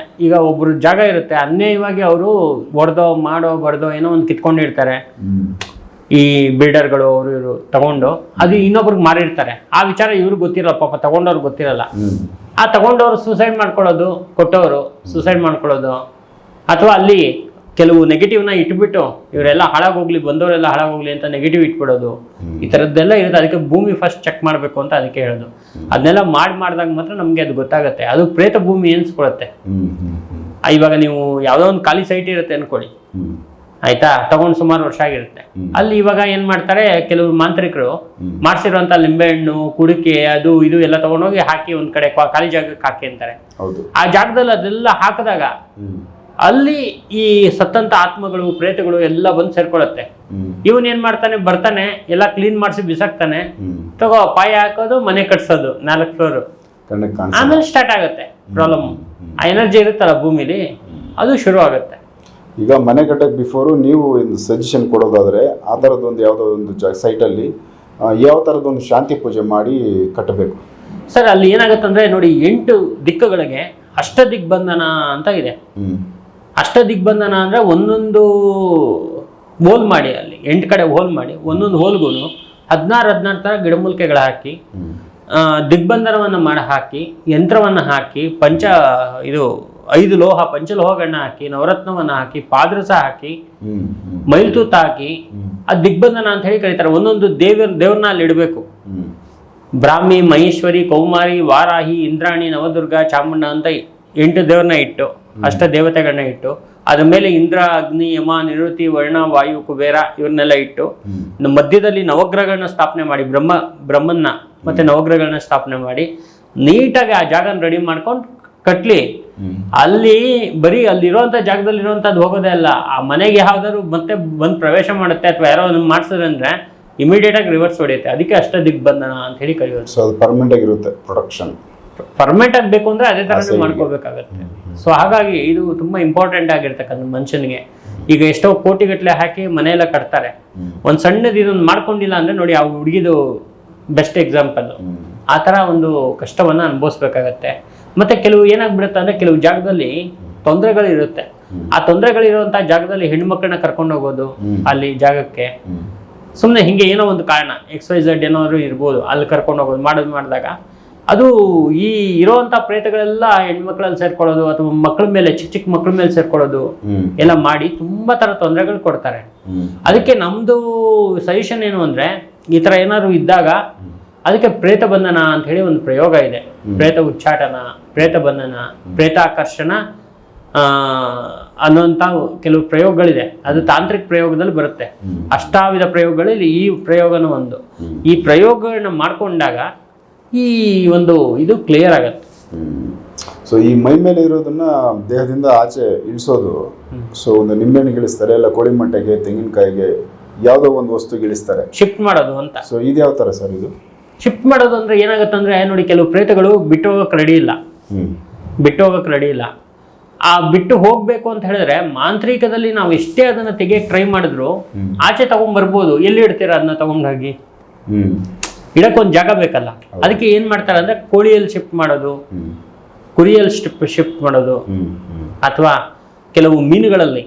Speaker 2: ಈಗ ಒಬ್ರು ಜಾಗ ಇರುತ್ತೆ ಅನ್ಯಾಯವಾಗಿ ಅವರು ಹೊಡೆದೋ ಮಾಡೋ ಬಡ್ದೋ ಏನೋ ಒಂದು ಕಿತ್ಕೊಂಡಿರ್ತಾರೆ ಈ ಬಿಲ್ಡರ್ಗಳು, ಅವರು ಇವರು ತಗೊಂಡು ಅದು ಇನ್ನೊಬ್ರಿಗೆ ಮಾರಿರ್ತಾರೆ. ಆ ವಿಚಾರ ಇವ್ರಿಗೆ ಗೊತ್ತಿರಲ್ಲ, ಪಾಪ ತಗೊಂಡವ್ರಿಗೆ ಗೊತ್ತಿರಲ್ಲ. ಆ ತಗೊಂಡವ್ರು ಸೂಸೈಡ್ ಮಾಡ್ಕೊಳ್ಳೋದು, ಕೊಟ್ಟವರು ಸೂಸೈಡ್ ಮಾಡ್ಕೊಳ್ಳೋದು, ಅಥವಾ ಅಲ್ಲಿ ಕೆಲವು ನೆಗೆಟಿವ್ನ ಇಟ್ಬಿಟ್ಟು ಇವರೆಲ್ಲ ಹಾಳಾಗೋಗ್ಲಿ, ಬಂದವರೆಲ್ಲ ಹಾಳಾಗೋಗ್ಲಿ ಅಂತ ನೆಗೆಟಿವ್ ಇಟ್ಬಿಡೋದು, ಈ ಥರದ್ದೆಲ್ಲ ಇರುತ್ತೆ. ಅದಕ್ಕೆ ಭೂಮಿ ಫಸ್ಟ್ ಚೆಕ್ ಮಾಡಬೇಕು ಅಂತ ಅದಕ್ಕೆ ಹೇಳೋದು. ಅದನ್ನೆಲ್ಲ ಮಾಡಿದಾಗ ಮಾತ್ರ ನಮಗೆ ಅದು ಗೊತ್ತಾಗುತ್ತೆ. ಅದು ಪ್ರೇತ ಭೂಮಿ ಎನ್ಸ್ಕೊಳುತ್ತೆ. ಇವಾಗ ನೀವು ಯಾವುದೋ ಒಂದು ಖಾಲಿ ಸೈಟ್ ಇರುತ್ತೆ ಅನ್ಕೊಳ್ಳಿ, ಆಯ್ತಾ, ತಗೊಂಡು ಸುಮಾರು ವರ್ಷ ಆಗಿರುತ್ತೆ. ಅಲ್ಲಿ ಇವಾಗ ಏನ್ ಮಾಡ್ತಾರೆ, ಕೆಲವರು ಮಾಂತ್ರಿಕರು ಮಾಡ್ಸಿರುವಂತ ಲಿಂಬೆಹಣ್ಣು, ಕುಡಿಕೆ, ಅದು ಇದು ಎಲ್ಲ ತಗೊಂಡೋಗಿ ಹಾಕಿ ಒಂದ್ ಕಡೆ ಖಾಲಿ ಜಾಗಕ್ಕೆ ಹಾಕಿ ಅಂತಾರೆ. ಆ ಜಾಗದಲ್ಲಿ ಅದೆಲ್ಲ ಹಾಕಿದಾಗ ಅಲ್ಲಿ ಈ ಸತ್ತಂತ ಆತ್ಮಗಳು, ಪ್ರೇತಗಳು ಎಲ್ಲ ಬಂದು ಸೇರ್ಕೊಳತ್ತೆ. ಇವನ್ ಏನ್ ಮಾಡ್ತಾನೆ, ಬರ್ತಾನೆ ಎಲ್ಲ ಕ್ಲೀನ್ ಮಾಡಿಸಿ ಬಿಸಾಕ್ತಾನೆ, ತಗೋ ಪಾಯ ಹಾಕೋದು, ಮನೆ ಕಟ್ಸೋದು 4 ಫ್ಲೋರ್, ಆಮೇಲೆ ಸ್ಟಾರ್ಟ್ ಆಗುತ್ತೆ ಪ್ರಾಬ್ಲಮ್. ಆ ಎನರ್ಜಿ ಇರುತ್ತಲ್ಲ ಭೂಮಿಲಿ, ಅದು ಶುರು ಆಗುತ್ತೆ.
Speaker 1: ಈಗ ಮನೆ ಕಟ್ಟಕ್ಕೆ ಬಿಫೋರು ನೀವು ಒಂದು ಸಜೆಷನ್ ಕೊಡೋದಾದ್ರೆ ಆ ಥರದ್ದೊಂದು ಯಾವುದೋ ಒಂದು ಸೈಟಲ್ಲಿ ಯಾವ ಥರದೊಂದು ಶಾಂತಿ ಪೂಜೆ ಮಾಡಿ ಕಟ್ಟಬೇಕು
Speaker 2: ಸರ್? ಅಲ್ಲಿ ಏನಾಗುತ್ತಂದ್ರೆ ನೋಡಿ, 8 ದಿಕ್ಕುಗಳಿಗೆ ಅಷ್ಟದಿಗ್ಬಂಧನ ಅಂತ ಇದೆ. ಅಷ್ಟದಿಗ್ಬಂಧನ ಅಂದ್ರೆ ಒಂದೊಂದು ಹೋಲ್ ಮಾಡಿ, ಅಲ್ಲಿ 8 ಕಡೆ ಹೋಲ್ ಮಾಡಿ, ಒಂದೊಂದು ಹೋಲ್ಗೂ 16 ಥರ ಗಿಡಮೂಲಿಕೆಗಳು ಹಾಕಿ, ದಿಗ್ಬಂಧನವನ್ನು ಮಾಡಿ ಹಾಕಿ, ಯಂತ್ರವನ್ನು ಹಾಕಿ, 5 ಲೋಹ ಪಂಚಲೋಹಗಳನ್ನ ಹಾಕಿ, ನವರತ್ನವನ್ನ ಹಾಕಿ, ಪಾದ್ರಸ ಹಾಕಿ, ಮೈಲ್ತೂತ ಹಾಕಿ, ಅದು ದಿಗ್ಬಂಧನ ಅಂತ ಹೇಳಿ ಕರೀತಾರೆ. ಒಂದೊಂದು ದೇವ್ರನ್ನ ಅಲ್ಲಿ ಇಡಬೇಕು. ಬ್ರಾಹ್ಮಿ, ಮಹೇಶ್ವರಿ, ಕೌಮಾರಿ, ವಾರಾಹಿ, ಇಂದ್ರಾಣಿ, ನವದುರ್ಗ, ಚಾಮುಂಡ ಅಂತ 8 ದೇವ್ರನ್ನ ಇಟ್ಟು, ಅಷ್ಟ ದೇವತೆಗಳನ್ನ ಇಟ್ಟು, ಅದ್ರ ಮೇಲೆ ಇಂದ್ರ, ಅಗ್ನಿ, ಯಮ, ನಿರುತಿ, ವರ್ಣ, ವಾಯು, ಕುಬೇರ ಇವ್ರನ್ನೆಲ್ಲ ಇಟ್ಟು, ಮಧ್ಯದಲ್ಲಿ ನವಗ್ರಹಗಳನ್ನ ಸ್ಥಾಪನೆ ಮಾಡಿ, ಬ್ರಹ್ಮನ್ನ ಮತ್ತೆ ನವಗ್ರಹಗಳನ್ನ ಸ್ಥಾಪನೆ ಮಾಡಿ ನೀಟಾಗಿ ಆ ಜಾಗನ ರೆಡಿ ಮಾಡ್ಕೊಂಡು ಕಟ್ಲಿ. ಅಲ್ಲಿ ಬರೀ ಅಲ್ಲಿರುವಂತ ಜಾಗದಲ್ಲಿ ಇರುವಂತದ್ದು ಹೋಗೋದೇ ಅಲ್ಲ, ಆ ಮನೆಗೆ ಯಾವ್ದಾದ್ರು ಮತ್ತೆ ಬಂದು ಪ್ರವೇಶ ಮಾಡುತ್ತೆ ಅಥವಾ ಯಾರೋ ಮಾಡ್ಸಿದ್ರೆ ಅಂದ್ರೆ ಇಮಿಡಿಯೇಟ್ ಆಗಿ ರಿವರ್ಸ್ ಹೊಡೆಯುತ್ತೆ. ಅದಕ್ಕೆ ಅಷ್ಟದಿಗ್ಬಂಧನ ಅಂತ ಹೇಳಿ ಕರೆಯೋದು.
Speaker 1: ಸೊ ಅದು ಪರ್ಮನೆಂಟ್ ಆಗಿರುತ್ತೆ, ಪ್ರೊಡಕ್ಷನ್
Speaker 2: ಪರ್ಮನೆಂಟ್ ಆಗಬೇಕು ಅಂದ್ರೆ ಅದೇ ತರ ಮಾಡ್ಕೋಬೇಕಾಗತ್ತೆ. ಸೊ ಹಾಗಾಗಿ ಇದು ತುಂಬಾ ಇಂಪಾರ್ಟೆಂಟ್ ಆಗಿರ್ತಕ್ಕಂಥ ಮನುಷ್ಯನಿಗೆ. ಈಗ ಎಷ್ಟೋ ಕೋಟಿಗಟ್ಟಲೆ ಹಾಕಿ ಮನೆಯೆಲ್ಲ ಕಟ್ತಾರೆ, ಒಂದ್ ಸಣ್ಣದು ಇದೊಂದು ಮಾಡ್ಕೊಂಡಿಲ್ಲ ಅಂದ್ರೆ ನೋಡಿ, ಆ ಹುಡುಗಿದು ಬೆಸ್ಟ್ ಎಕ್ಸಾಂಪಲ್. ಆ ತರ ಒಂದು ಕಷ್ಟವನ್ನ ಅನುಭವಿಸ್ಬೇಕಾಗತ್ತೆ. ಮತ್ತೆ ಕೆಲವು ಏನಾಗ್ಬಿಡುತ್ತೆ ಅಂದ್ರೆ, ಕೆಲವು ಜಾಗದಲ್ಲಿ ತೊಂದರೆಗಳಿರುತ್ತೆ. ಆ ತೊಂದರೆಗಳಿರುವಂತಹ ಜಾಗದಲ್ಲಿ ಹೆಣ್ಮಕ್ಳನ್ನ ಕರ್ಕೊಂಡು ಹೋಗೋದು, ಅಲ್ಲಿ ಜಾಗಕ್ಕೆ ಸುಮ್ಮನೆ ಹಿಂಗೆ ಏನೋ ಒಂದು ಕಾರಣ XYZ ಏನಾದ್ರು ಇರ್ಬೋದು, ಅಲ್ಲಿ ಕರ್ಕೊಂಡು ಹೋಗೋದು ಮಾಡಿದಾಗ ಅದು ಈ ಇರೋವಂಥ ಪ್ರೇತಗಳೆಲ್ಲ ಹೆಣ್ಮಕ್ಳಲ್ಲಿ ಸೇರ್ಕೊಳ್ಳೋದು ಅಥವಾ ಮಕ್ಕಳ ಮೇಲೆ ಚಿಕ್ಕ ಚಿಕ್ಕ ಮಕ್ಕಳ ಮೇಲೆ ಸೇರ್ಕೊಳ್ಳೋದು ಎಲ್ಲ ಮಾಡಿ ತುಂಬಾ ತರ ತೊಂದರೆಗಳು ಕೊಡ್ತಾರೆ. ಅದಕ್ಕೆ ನಮ್ದು ಸಜೆಷನ್ ಏನು ಅಂದ್ರೆ, ಈ ತರ ಏನಾದ್ರು ಇದ್ದಾಗ ಅದಕ್ಕೆ ಪ್ರೇತ ಬಂಧನ ಅಂತ ಹೇಳಿ ಒಂದು ಪ್ರಯೋಗ ಇದೆ. ಪ್ರೇತ ಉಚ್ಚಾಟನ, ಪ್ರೇತ ಬಂಧನ, ಪ್ರೇತಾಕರ್ಷಣ ಅನ್ನುವಂಥ ಕೆಲವು ಪ್ರಯೋಗಗಳಿದೆ. ಅದು ತಾಂತ್ರಿಕ ಪ್ರಯೋಗದಲ್ಲಿ ಬರುತ್ತೆ. ಅಷ್ಟಾವಿಧ ಪ್ರಯೋಗಗಳಲ್ಲಿ ಈ ಪ್ರಯೋಗನೂ ಒಂದು. ಈ ಪ್ರಯೋಗಗಳನ್ನ ಮಾಡ್ಕೊಂಡಾಗ ಈ ಒಂದು ಇದು ಕ್ಲಿಯರ್ ಆಗತ್ತೆ.
Speaker 1: ಸೊ ಈ ಮೈ ಮೇಲೆ ಇರೋದನ್ನ ದೇಹದಿಂದ ಆಚೆ ಇಳಿಸೋದು. ಸೊ ಒಂದು ನಿಂಬೆಹಣ್ಣು ಇಳಿಸ್ತಾರೆ, ಇಲ್ಲ ಕೋಳಿ ಮಟ್ಟೆಗೆ, ತೆಂಗಿನಕಾಯಿಗೆ, ಯಾವುದೋ ಒಂದು ವಸ್ತು ಇಳಿಸ್ತಾರೆ,
Speaker 2: ಶಿಫ್ಟ್ ಮಾಡೋದು ಅಂತ.
Speaker 1: ಸೊ ಇದು ಯಾವ ತರ ಸರ್ ಇದು
Speaker 2: ಶಿಫ್ಟ್ ಮಾಡೋದು ಅಂದ್ರೆ ಏನಾಗುತ್ತೆ ನೋಡಿ, ಕೆಲವು ಪ್ರೇತಗಳು ಬಿಟ್ಟು ಹೋಗಕ್ಕೆ ರೆಡಿ ಇಲ್ಲ. ಬಿಟ್ಟು ಹೋಗಕ್ಕೆ ರೆಡಿ ಇಲ್ಲ. ಆ ಬಿಟ್ಟು ಹೋಗ್ಬೇಕು ಅಂತ ಹೇಳಿದ್ರೆ ಮಾಂತ್ರಿಕದಲ್ಲಿ ನಾವು ಎಷ್ಟೇ ಅದನ್ನ ತೆಗಿಯಕ್ಕೆ ಟ್ರೈ ಮಾಡಿದ್ರು ಆಚೆ ತಗೊಂಡ್ಬರ್ಬೋದು. ಎಲ್ಲಿ ಇಡ್ತೀರಾ ಅದನ್ನ ತಗೊಂಡೋಗಿ? ಇಡಕ್ಕೊಂದು ಜಾಗ ಬೇಕಲ್ಲ. ಅದಕ್ಕೆ ಏನ್ ಮಾಡ್ತಾರೆ ಅಂದ್ರೆ ಕೋಳಿಯಲ್ಲಿ ಶಿಫ್ಟ್ ಮಾಡೋದು, ಕುರಿಯಲ್ಲಿ ಶಿಫ್ಟ್ ಮಾಡೋದು, ಅಥವಾ ಕೆಲವು ಮೀನುಗಳಲ್ಲಿ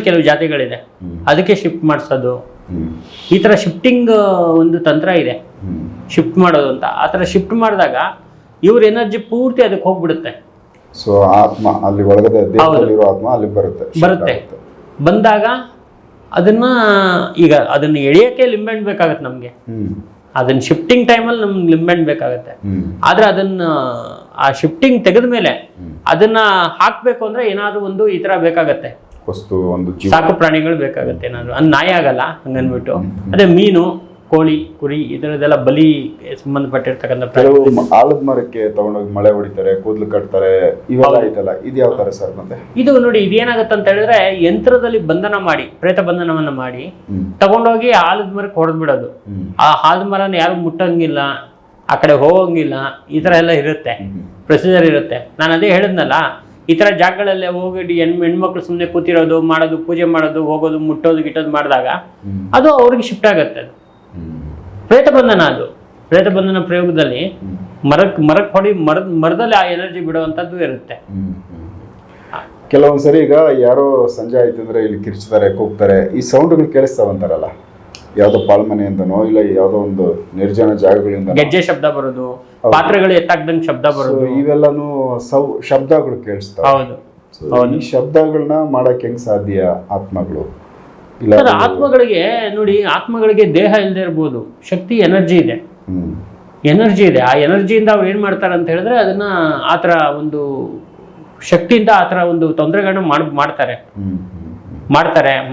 Speaker 2: ಕೆಲವು ಜಾತಿಗಳಿದೆ ಅದಕ್ಕೆ ಶಿಫ್ಟ್ ಮಾಡಿಸೋದು. ಈ ತರ ಶಿಫ್ಟಿಂಗ್ ಒಂದು ತಂತ್ರ ಇದೆ, ಶಿಫ್ಟ್ ಮಾಡೋದು ಅಂತ. ಆ ತರ ಶಿಫ್ಟ್ ಮಾಡಿದಾಗ ಇವ್ರ ಎನರ್ಜಿ ಪೂರ್ತಿ ಅದಕ್ಕೆ ಹೋಗ್ಬಿಡುತ್ತೆ.
Speaker 1: ಸೊ ಆತ್ಮ ಅಲ್ಲಿ ಒಳಗಡೆ ದೇಹದಲ್ಲಿರೋ ಆತ್ಮ ಅಲ್ಲಿ ಬರುತ್ತೆ.
Speaker 2: ಬಂದಾಗ ಅದನ್ನ ಎಳೆಯಕ್ಕೆ ಲಿಂಬೆಹಣ್ಣು ಬೇಕಾಗತ್ತೆ ನಮ್ಗೆ. ಅದನ್ನ ಶಿಫ್ಟಿಂಗ್ ಟೈಮಲ್ಲಿ ನಮ್ಗೆ ಲಿಂಬೆಹಣ್ಣು ಬೇಕಾಗತ್ತೆ. ಆದ್ರೆ ಅದನ್ನ ಆ ಶಿಫ್ಟಿಂಗ್ ತೆಗೆದ ಮೇಲೆ ಅದನ್ನ ಹಾಕ್ಬೇಕು ಅಂದ್ರೆ ಏನಾದ್ರು ಒಂದು ಈ ತರ ಬೇಕಾಗತ್ತೆ
Speaker 1: ವಸ್ತು, ಒಂದು
Speaker 2: ಸಾಕು ಪ್ರಾಣಿಗಳು ಬೇಕಾಗತ್ತೆ. ಏನಾದ್ರು ನಾಯಿ ಆಗಲ್ಲ ಹಂಗನ್ಬಿಟ್ಟು. ಅದೇ ಮೀನು, ಕೋಳಿ, ಕುರಿ ಇದರದೆಲ್ಲ ಬಲಿ ಸಂಬಂಧಪಟ್ಟಿರ್ತಕ್ಕಂಥ
Speaker 1: ಕೆಲವು ಆಲದ ಮರಕ್ಕೆ ತಗೊಂಡೋಗಿ ಮಳೆ ಹೊಡಿತಾರೆ, ಕೂದಲು ಕಟ್ತಾರೆ, ಇವೆಲ್ಲ ಐತಲ್ಲ, ಇದು ಯಾವ ತರ ಸರ್? ಮತ್ತೆ ಇದು
Speaker 2: ನೋಡಿ, ಇದೇನಾಗತ್ತೆ ಅಂತ ಹೇಳಿದ್ರೆ ಯಂತ್ರದಲ್ಲಿ ಬಂಧನ ಮಾಡಿ, ಪ್ರೇತ ಬಂಧನವನ್ನ ಮಾಡಿ ತಗೊಂಡೋಗಿ ಆಲದ ಮರಕ್ಕೆ ಹೊಡೆದ್ ಬಿಡೋದು. ಆ ಆಲದ ಮರನ ಯಾರು ಮುಟ್ಟಂಗಿಲ್ಲ, ಆ ಕಡೆ ಹೋಗಂಗಿಲ್ಲ, ಈ ತರ ಎಲ್ಲ ಇರುತ್ತೆ, ಪ್ರೊಸೀಜರ್ ಇರುತ್ತೆ. ನಾನು ಅದೇ ಹೇಳಿದ್ನಲ್ಲ, ಈ ತರ ಜಾಗಗಳಲ್ಲೇ ಹೋಗಿ ಹೆಣ್ಮಕ್ಳು ಸುಮ್ಮನೆ ಕೂತಿರೋದು, ಮಾಡೋದು, ಪೂಜೆ ಮಾಡೋದು, ಹೋಗೋದು, ಮುಟ್ಟೋದು, ಗಿಟ್ಟೋದು ಮಾಡಿದಾಗ ಅದು ಅವ್ರಿಗೆ ಶಿಫ್ಟ್ ಆಗತ್ತೆ. ಅದು ಪ್ರೇತ ಬಂಧನ. ಅದು ಪ್ರೇತ ಬಂಧನ ಪ್ರಯೋಗದಲ್ಲಿ ಮರಕ್ಕೆ ಹೊಡಿ ಮರದಲ್ಲಿ ಆ ಎನರ್ಜಿ ಬಿಡುವಂತದ್ದು ಇರುತ್ತೆ.
Speaker 1: ಕೆಲವೊಂದ್ಸರಿ ಈಗ ಯಾರೋ ಸಂಜೆ ಆಯ್ತು ಅಂದ್ರೆ ಇಲ್ಲಿ ಕಿರ್ಚ್ತಾರೆ, ಕೂಗ್ತಾರೆ, ಈ ಸೌಂಡ್ಗಳು ಕೇಳಿಸ್ತಾವಂತಾರಲ್ಲ, ಯಾವ್ದೋ ಪಾಳ್ಮನೆಯಿಂದನೋ ಇಲ್ಲ ಯಾವ್ದೋ ಒಂದು ನಿರ್ಜನ ಜಾಗಗಳಿಂದ
Speaker 2: ಗೆಜ್ಜೆ ಶಬ್ದ ಬರೋದು, ಪಾತ್ರೆಗಳು ಎತ್ತಾಕ್ದಂಗ್ ಶಬ್ದ ಬರೋದು,
Speaker 1: ಇವೆಲ್ಲಾನು ಶಬ್ದಗಳು ಕೇಳಿಸ್ತಾವ.
Speaker 2: ಹೌದು.
Speaker 1: ಈ ಶಬ್ದಗಳನ್ನ ಮಾಡಕ್ ಹೆಂಗ್ ಸಾಧ್ಯ ಆತ್ಮಗಳು?
Speaker 2: ಆತ್ಮಗಳಿಗೆ ನೋಡಿ, ಆತ್ಮಗಳಿಗೆ ದೇಹ ಇಲ್ಲದೆ ಇರ್ಬೋದು, ಶಕ್ತಿ, ಎನರ್ಜಿ ಇದೆ. ಆ ಎನರ್ಜಿಯಿಂದ ಅವ್ರು ಏನ್ ಮಾಡ್ತಾರೆ ಅಂತ ಹೇಳಿದ್ರೆ ಅದನ್ನ ಆತರ ಒಂದು ಶಕ್ತಿಯಿಂದ ಆತರ ಒಂದು ತೊಂದರೆಗಳನ್ನ ಮಾಡ್ತಾರೆ.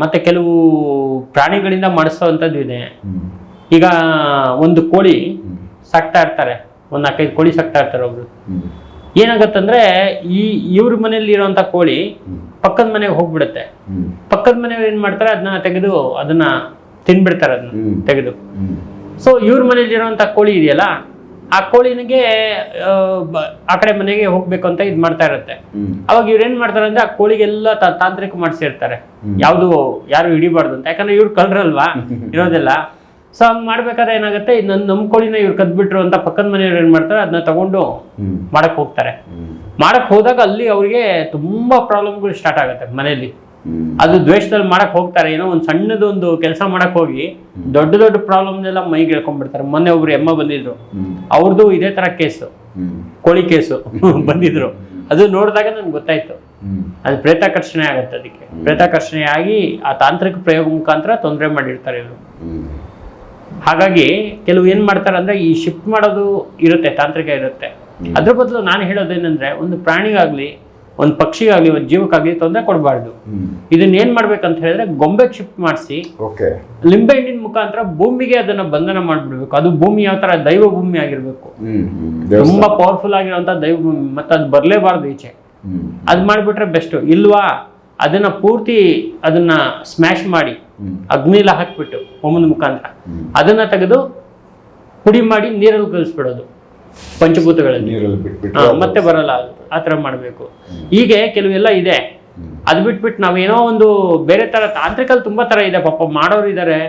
Speaker 2: ಮತ್ತೆ ಕೆಲವು ಪ್ರಾಣಿಗಳಿಂದ ಮಾಡಿಸೋವಂಥದ್ದು ಇದೆ. ಈಗ ಒಂದು ಕೋಳಿ ಸಾಕ್ತಾ ಇರ್ತಾರೆ, ಒಂದು 4-5 ಕೋಳಿ ಸಾಕ್ತಾ ಇರ್ತಾರೆ ಒಬ್ರು. ಏನಾಗತ್ತಂದ್ರೆ ಇವ್ರ ಮನೆಯಲ್ಲಿ ಇರೋಂಥ ಕೋಳಿ ಪಕ್ಕದ ಮನೆಗೆ ಹೋಗ್ಬಿಡುತ್ತೆ. ಪಕ್ಕದ ಮನೆಯವ್ರು ಏನ್ ಮಾಡ್ತಾರೆ, ಅದನ್ನ ತೆಗೆದು ಅದನ್ನ ತಿನ್ಬಿಡ್ತಾರೆ, ಅದನ್ನ ತೆಗೆದು. ಸೊ ಇವ್ರ ಮನೇಲಿ ಇರೋಂಥ ಕೋಳಿ ಇದೆಯಲ್ಲ, ಆ ಕೋಳಿನಿಗೆ ಆ ಕಡೆ ಮನೆಗೆ ಹೋಗ್ಬೇಕು ಅಂತ ಇದ್ ಮಾಡ್ತಾ ಇರುತ್ತೆ. ಅವಾಗ ಇವ್ರು ಏನ್ ಮಾಡ್ತಾರೆ ಅಂದ್ರೆ ಆ ಕೋಳಿಗೆಲ್ಲ ತಾಂತ್ರಿಕ ಮಾಡಿಸಿರ್ತಾರೆ, ಯಾರು ಹಿಡಿಬಾರ್ದು ಅಂತ. ಯಾಕಂದ್ರೆ ಇವ್ರು ಕಳ್ರಲ್ವಾ ಇರೋದೆಲ್ಲ. ಸೊ ಹಂಗ್ ಮಾಡ್ಬೇಕಾದ್ರೆ ಏನಾಗುತ್ತೆ, ನಮ್ ಕೋಳಿನ ಇವ್ರು ಕದ್ಬಿಟ್ರು ಅಂತ ಪಕ್ಕದ ಮನೆಯವ್ರು ಏನ್ ಮಾಡ್ತಾರೆ, ಅದನ್ನ ತಗೊಂಡು ಮಾಡಕ್ ಹೋಗ್ತಾರೆ. ಮಾಡಕ್ ಹೋದಾಗ ಅಲ್ಲಿ ಅವ್ರಿಗೆ ತುಂಬಾ ಪ್ರಾಬ್ಲಮ್ಗಳು ಸ್ಟಾರ್ಟ್ ಆಗುತ್ತೆ ಮನೆಯಲ್ಲಿ. ಅದು ದ್ವೇಷದಲ್ಲಿ ಮಾಡಕ್ ಹೋಗ್ತಾರೆ. ಏನೋ ಒಂದು ಸಣ್ಣದೊಂದು ಕೆಲಸ ಮಾಡಕ್ ಹೋಗಿ ದೊಡ್ಡ ಪ್ರಾಬ್ಲಮ್ನೆಲ್ಲ ಮೈಗೆ ಎಳ್ಕೊಂಡ್ಬಿಡ್ತಾರೆ. ಮೊನ್ನೆ ಒಬ್ರು ಎಮ್ಮ ಬಂದಿದ್ರು, ಅವ್ರದ್ದು ಇದೇ ತರ ಕೇಸು, ಕೋಳಿ ಕೇಸು ಬಂದಿದ್ರು. ಅದು ನೋಡಿದಾಗ ನನ್ಗೆ ಗೊತ್ತಾಯ್ತು, ಅದು ಪ್ರೇತಾಕರ್ಷಣೆ ಆಗತ್ತೆ. ಅದಕ್ಕೆ ಪ್ರೇತಾಕರ್ಷಣೆ ಆಗಿ ಆ ತಾಂತ್ರಿಕ ಪ್ರಯೋಗ ಮುಖಾಂತರ ತೊಂದರೆ ಮಾಡಿರ್ತಾರೆ ಇವರು. ಹಾಗಾಗಿ ಕೆಲವು ಏನ್ ಮಾಡ್ತಾರೆ ಅಂದ್ರೆ ಈ ಶಿಫ್ಟ್ ಮಾಡೋದು ಇರುತ್ತೆ, ತಾಂತ್ರಿಕ ಇರುತ್ತೆ. ಅದ್ರ ಬದಲು ನಾನು ಹೇಳೋದೇನಂದ್ರೆ, ಒಂದು ಪ್ರಾಣಿಗಾಗ್ಲಿ, ಒಂದು ಪಕ್ಷಿಗಾಗ್ಲಿ, ಒಂದು ಜೀವಕ್ಕಾಗ್ಲಿ ತೊಂದರೆ ಕೊಡಬಾರ್ದು. ಇದನ್ನ ಏನ್ ಮಾಡ್ಬೇಕಂತ ಹೇಳಿದ್ರೆ ಗೊಂಬೆಗೆ ಶಿಫ್ಟ್ ಮಾಡಿಸಿ ಲಿಂಬೆ ಹಣ್ಣಿನ ಮುಖಾಂತರ ಭೂಮಿಗೆ ಅದನ್ನ ಬಂಧನ ಮಾಡ್ಬಿಡ್ಬೇಕು. ಅದು ಭೂಮಿ ಯಾವ ತರ ದೈವ ಭೂಮಿ ಆಗಿರ್ಬೇಕು, ತುಂಬಾ ಪವರ್ಫುಲ್ ಆಗಿರುವಂತ ದೈವ ಭೂಮಿ. ಮತ್ತೆ ಅದು ಬರ್ಲೇಬಾರ್ದು ಈಚೆ. ಅದ್ ಮಾಡ್ಬಿಟ್ರೆ ಬೆಸ್ಟ್. ಇಲ್ವಾ ಅದನ್ನ ಪೂರ್ತಿ ಅದನ್ನ ಸ್ಮ್ಯಾಶ್ ಮಾಡಿ ಅಗ್ನಿಲ ಹಾಕ್ಬಿಟ್ಟು ಹೋಮದ ಮುಖಾಂತರ ಅದನ್ನ ತೆಗೆದು ಪುಡಿ ಮಾಡಿ ನೀರಲ್ಲಿ ಕಲಿಸ್ಬಿಡೋದು, ಪಂಚಭೂತಗಳಲ್ಲಿ ಮತ್ತೆ ಬರಲ್ಲ. ಆತರ ಮಾಡ್ಬೇಕು. ಹೀಗೆ ಕೆಲವೆಲ್ಲ ಇದೆ. ಅದ್ ಬಿಟ್ಬಿಟ್ಟು ನಾವೇನೋ ಒಂದು ಬೇರೆ ತರ ತಾಂತ್ರಿಕಲ್ಲಿ ತುಂಬಾ ತರ ಇದೆ. ಪಾಪ ಮಾಡೋರು ಇದಾರೆ,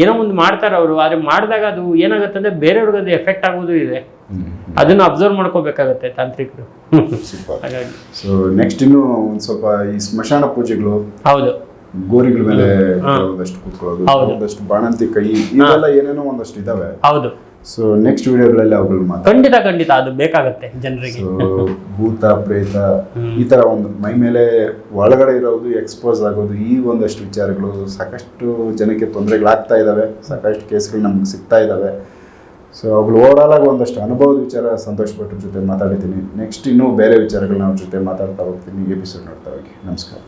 Speaker 2: ಏನೋ ಒಂದು ಮಾಡ್ತಾರೆ ಅವರು. ಆದ್ರೆ ಮಾಡಿದಾಗ ಅದು ಏನಾಗುತ್ತೆ ಅಂದ್ರೆ ಬೇರೆಯವ್ರಿಗೆ ಅದು ಎಫೆಕ್ಟ್ ಆಗೋದು ಇದೆ. ಅದನ್ನ ಅಬ್ಸರ್ವ್ ಮಾಡ್ಕೋಬೇಕಾಗತ್ತೆ ತಾಂತ್ರಿಕರು.
Speaker 1: ಹಾಗಾಗಿ ಸೊ ನೆಕ್ಸ್ಟ್ ಇನ್ನು ಒಂದ್ ಸ್ವಲ್ಪ ಈ ಸ್ಮಶಾನ ಪೂಜೆಗಳು,
Speaker 2: ಹೌದು,
Speaker 1: ಗೋರಿಗಳ ಮೇಲೆ ಒಂದಷ್ಟು ಕೂತ್ಕೊಳ್ಳೋದು, ಒಂದಷ್ಟು ಬಾಣಂತಿ ಕೈ, ಇವೆಲ್ಲ ಏನೇನೋ ಒಂದಷ್ಟು ಇದಾವೆ.
Speaker 2: ಹೌದು.
Speaker 1: ಸೊ ನೆಕ್ಸ್ಟ್ ವಿಡಿಯೋಗಳಲ್ಲಿ ಅವುಗಳು ಮಾತಾಡ.
Speaker 2: ಖಂಡಿತ ಅದು ಬೇಕಾಗುತ್ತೆ ಜನರಿಗೆ.
Speaker 1: ಸೊ ಭೂತ ಪ್ರೇತ ಈ ಥರ ಒಂದು ಮೈ ಮೇಲೆ ಒಳಗಡೆ ಇರೋದು ಎಕ್ಸ್ಪೋಸ್ ಆಗೋದು, ಈ ಒಂದಷ್ಟು ವಿಚಾರಗಳು ಸಾಕಷ್ಟು ಜನಕ್ಕೆ ತೊಂದರೆಗಳಾಗ್ತಾ ಇದ್ದಾವೆ, ಸಾಕಷ್ಟು ಕೇಸ್ಗಳು ನಮ್ಗೆ ಸಿಗ್ತಾ ಇದ್ದಾವೆ. ಸೊ ಅವುಗಳು ಓವರಾಲ್ ಆಗಿ ಒಂದಷ್ಟು ಅನುಭವದ ವಿಚಾರ ಸಂತೋಷ್ ಭಟ್ರ ಜೊತೆ ಮಾತಾಡಿದ್ದೀನಿ. ನೆಕ್ಸ್ಟ್ ಇನ್ನೂ ಬೇರೆ ವಿಚಾರಗಳನ್ನ ಅವ್ರ ಜೊತೆ ಮಾತಾಡ್ತಾ ಹೋಗ್ತೀನಿ. ಎಪಿಸೋಡ್ ನೋಡ್ತಾ ಹೋಗಿ. ನಮಸ್ಕಾರ.